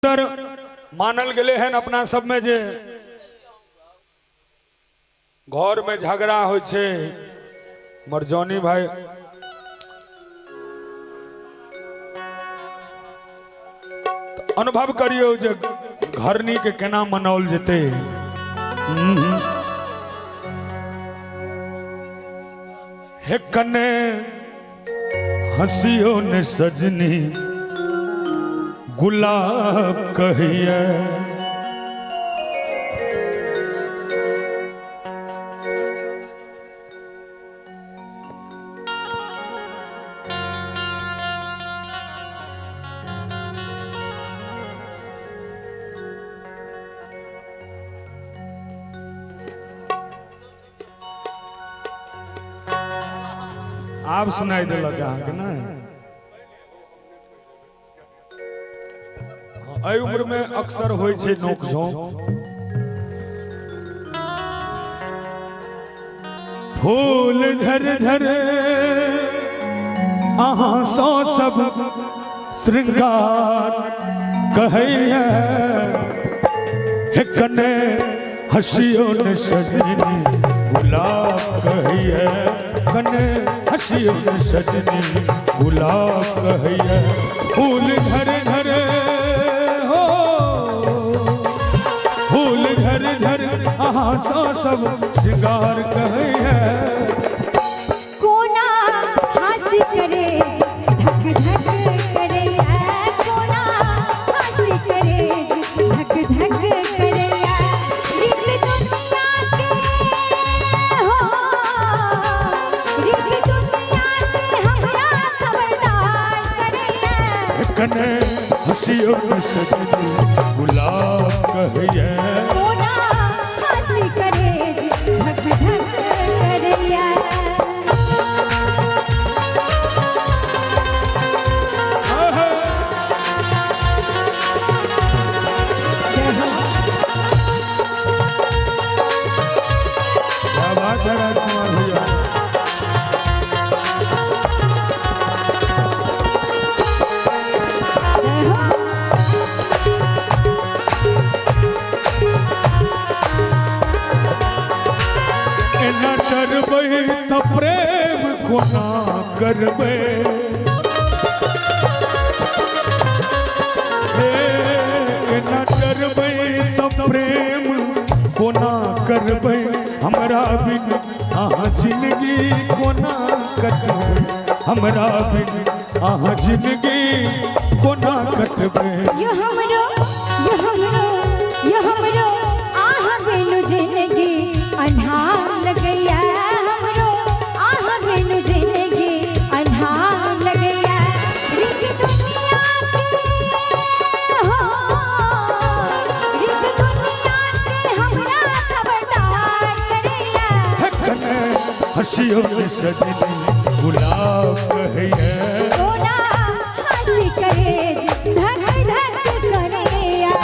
सुंदर मानल गए हैं अपना सब में जे घर में झगड़ा हो मरजौनी भाई तो अनुभव करियो जे घरनी के केना मनाओल जेते। हे कने हंसियो ने सजनी गुलाब कहिए आप सुनाई दे लगा कि ना आई उम्र में अक्सर होय छे नोक झोंक। फूल झर झर अहाँ सो सब श्रृंगार कहैया हे कने हंसियो ने सजनी गुलाब कहैया कने हंसियो ने सजनी गुलाब कहैया। फूल झर झर हो फूल झर झर अहाँ सो सब श्रृंगार कहैया। कोना हंसी करे धक धक करे कोना हंसी करे धक धक करे रीत दुनिया के हो रीत दुनिया के हमरा खबरदार करे कने हंसियो ने सजनी गुलाब कहैया। कोना हंसी करे धक धक करे क्या बात है राजकुमार भैया। एना डरबै त प्रेम कोना करबै एना डरबै त प्रेम कोना करबै हमरा बिन अहाँ जिंदगी कोना कटबै हमरा बिन अहाँ जिंदगी कोना कटबै। यो हमरो आह बेनु जिंदगी अन्हार लगैया हमरो आह बेनु जिंदगी अन्हार लगैया रीत दुनिया के हो रीत दुनिया के हमरा खबरदार करैया। कने हंसियो ने सजनी गुलाब कहैया। कोना हंसी करे धक धक करैया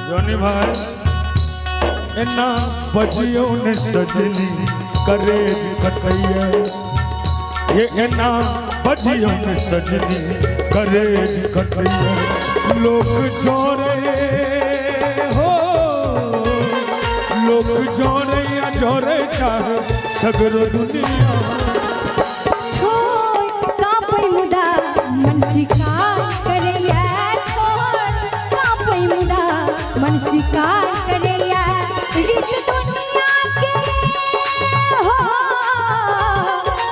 जॉनी भाई एना बजियो ने सजनी करेज कटैया ये एना बजियो ने सजनी करेज कटैया। लोग जोरे हो लोग जोरे या जोरे चाहे सगरो दुनिया छोड़ कापै मुदा मन सिखा करैया छोड़ कापै मुदा मन सिखा नमस्कार करैया रीत दुनिया के हो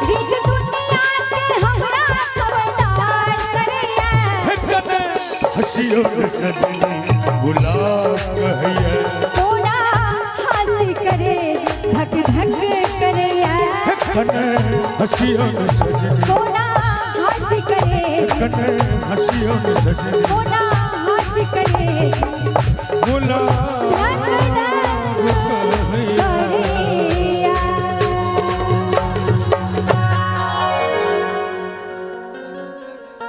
रीत दुनिया के हमरा खबरदार करैया कने हसियो के सजनी गुलाब कहिए तोरा हंसी करे धक धक करैया कने हसियो के सजनी तोरा हंसी करे कने हसियो के सजनी तोरा हंसी करे गुलाब